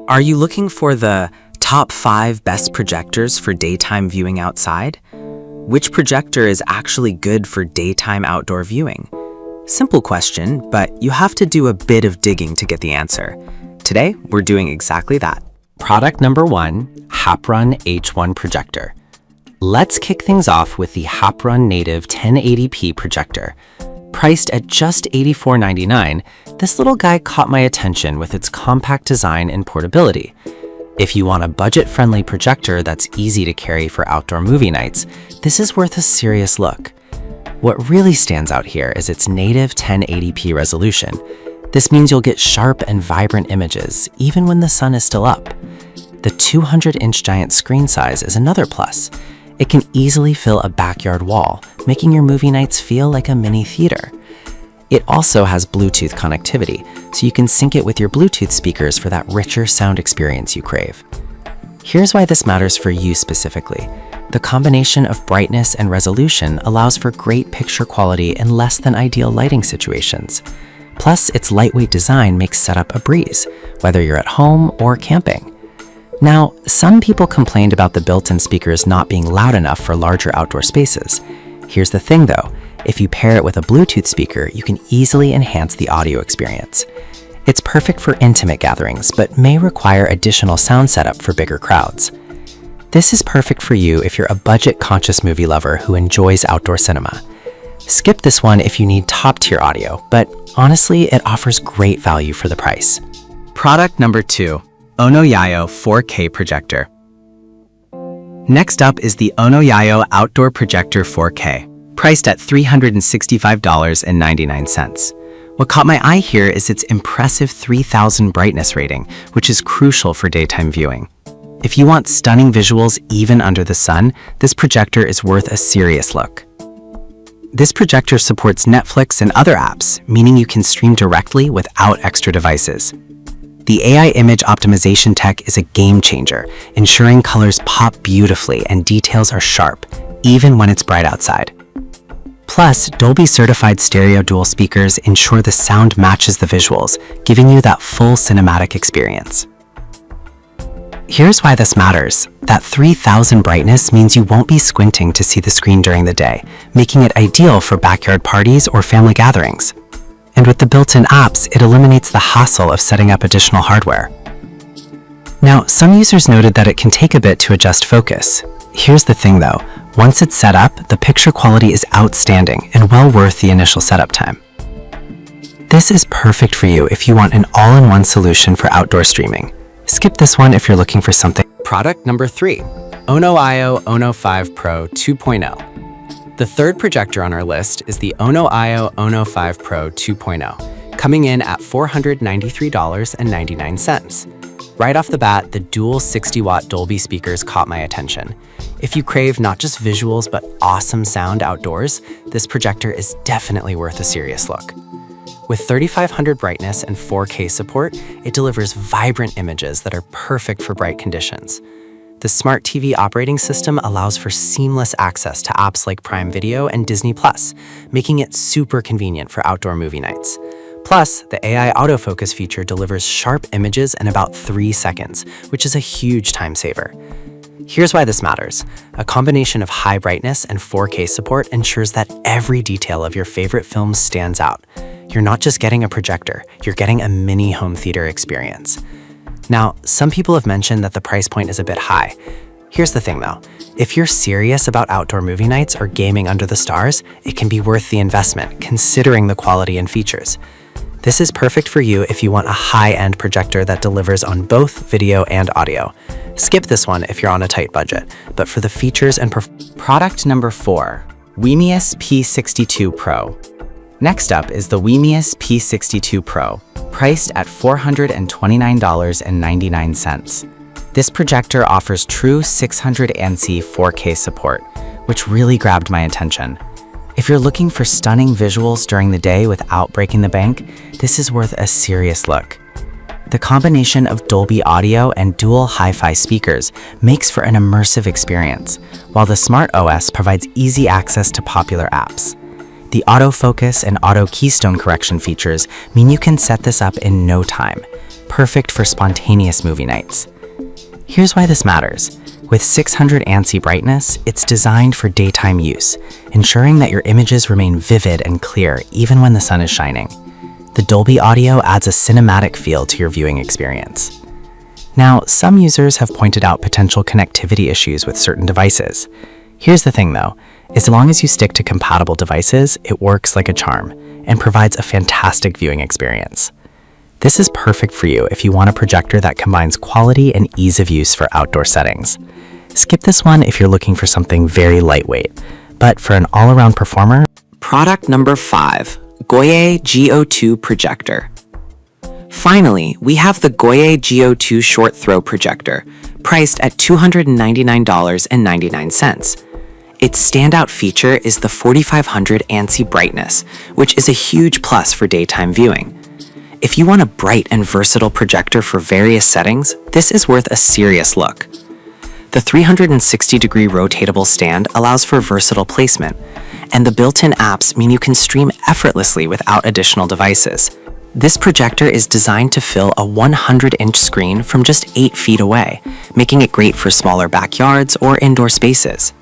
Are you looking for the top 5 best projectors for daytime viewing outside? Which projector is actually good for daytime outdoor viewing? Simple question, but you have to do a bit of digging to get the answer. Today, we're doing exactly that. Product number 1, Haprun H1 projector. Let's kick things off with the Haprun native 1080p projector. Priced at just $84.99, this little guy caught my attention with its compact design and portability. If you want a budget-friendly projector that's easy to carry for outdoor movie nights, this is worth a serious look. What really stands out here is its native 1080p resolution. This means you'll get sharp and vibrant images, even when the sun is still up. The 200-inch giant screen size is another plus. It can easily fill a backyard wall, making your movie nights feel like a mini theater. It also has Bluetooth connectivity, so you can sync it with your Bluetooth speakers for that richer sound experience you crave. Here's why this matters for you specifically. The combination of brightness and resolution allows for great picture quality in less than ideal lighting situations. Plus, its lightweight design makes setup a breeze, whether you're at home or camping. Now, some people complained about the built-in speakers not being loud enough for larger outdoor spaces. Here's the thing though, if you pair it with a Bluetooth speaker, you can easily enhance the audio experience. It's perfect for intimate gatherings, but may require additional sound setup for bigger crowds. This is perfect for you if you're a budget-conscious movie lover who enjoys outdoor cinema. Skip this one if you need top-tier audio, but honestly, it offers great value for the price. Product number 2, Ono Yayo 4K projector. Next up is the Ono Yayo Outdoor Projector 4K, priced at $365.99. What caught my eye here is its impressive 3000 brightness rating, which is crucial for daytime viewing. If you want stunning visuals even under the sun, this projector is worth a serious look. This projector supports Netflix and other apps, meaning you can stream directly without extra devices. The AI image optimization tech is a game changer, ensuring colors pop beautifully and details are sharp, even when it's bright outside. Plus, Dolby certified stereo dual speakers ensure the sound matches the visuals, giving you that full cinematic experience. Here's why this matters. That 3000 brightness means you won't be squinting to see the screen during the day, making it ideal for backyard parties or family gatherings. And with the built-in apps, it eliminates the hassle of setting up additional hardware. Now, some users noted that it can take a bit to adjust focus. Here's the thing though, once it's set up, the picture quality is outstanding and well worth the initial setup time. This is perfect for you if you want an all-in-one solution for outdoor streaming. Skip this one if you're looking for something. Product number 3, Ono Yayo Ono 5 Pro 2.0. The third projector on our list is the Ono Yayo Ono 5 Pro 2.0, coming in at $493.99. Right off the bat, the dual 60-watt Dolby speakers caught my attention. If you crave not just visuals but awesome sound outdoors, this projector is definitely worth a serious look. With 3500 brightness and 4K support, it delivers vibrant images that are perfect for bright conditions. The Smart TV operating system allows for seamless access to apps like Prime Video and Disney+, making it super convenient for outdoor movie nights. Plus, the AI autofocus feature delivers sharp images in about 3 seconds, which is a huge time saver. Here's why this matters. A combination of high brightness and 4K support ensures that every detail of your favorite films stands out. You're not just getting a projector, you're getting a mini home theater experience. Now, some people have mentioned that the price point is a bit high. Here's the thing though, if you're serious about outdoor movie nights or gaming under the stars, it can be worth the investment, considering the quality and features. This is perfect for you if you want a high-end projector that delivers on both video and audio. Skip this one if you're on a tight budget, but for the features and Product number 4, Wemius P62 Pro. Next up is the Wemius P62 Pro, priced at $429.99. This projector offers true 600 ANSI 4K support, which really grabbed my attention. If you're looking for stunning visuals during the day without breaking the bank, this is worth a serious look. The combination of Dolby audio and dual hi-fi speakers makes for an immersive experience, while the Smart OS provides easy access to popular apps. The autofocus and auto keystone correction features mean you can set this up in no time, perfect for spontaneous movie nights. Here's why this matters. With 600 ANSI brightness, it's designed for daytime use, ensuring that your images remain vivid and clear even when the sun is shining. The Dolby audio adds a cinematic feel to your viewing experience. Now, some users have pointed out potential connectivity issues with certain devices. Here's the thing though, as long as you stick to compatible devices, it works like a charm and provides a fantastic viewing experience. This is perfect for you if you want a projector that combines quality and ease of use for outdoor settings. Skip this one if you're looking for something very lightweight, but for an all-around performer. Product number 5, Goye Go2 Projector. Finally, we have the Goye Go2 short throw projector, priced at $299.99. Its standout feature is the 4500 ANSI brightness, which is a huge plus for daytime viewing. If you want a bright and versatile projector for various settings, this is worth a serious look. The 360-degree rotatable stand allows for versatile placement, and the built-in apps mean you can stream effortlessly without additional devices. This projector is designed to fill a 100-inch screen from just 8 feet away, making it great for smaller backyards or indoor spaces.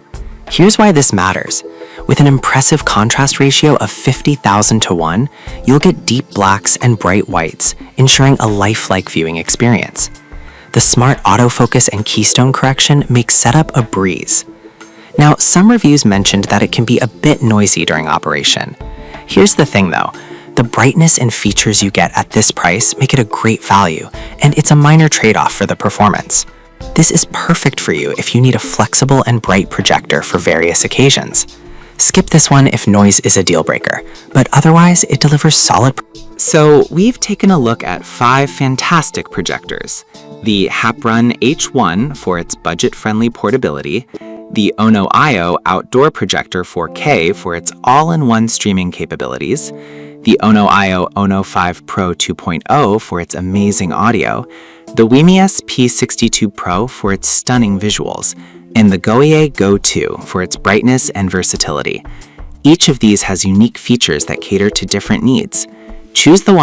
Here's why this matters. With an impressive contrast ratio of 50,000 to 1, you'll get deep blacks and bright whites, ensuring a lifelike viewing experience. The smart autofocus and keystone correction makes setup a breeze. Now, some reviews mentioned that it can be a bit noisy during operation. Here's the thing though, the brightness and features you get at this price make it a great value, and it's a minor trade-off for the performance. This is perfect for you if you need a flexible and bright projector for various occasions. Skip this one if noise is a deal breaker, but otherwise it delivers solid. So we've taken a look at 5 fantastic projectors. The Haprun H1 for its budget-friendly portability, the Ono IO outdoor projector 4K for its all-in-one streaming capabilities, the Ono IO Ono 5 Pro 2.0 for its amazing audio, the Wemius P62 Pro for its stunning visuals, and the Goye Go2 for its brightness and versatility. Each of these has unique features that cater to different needs. Choose the one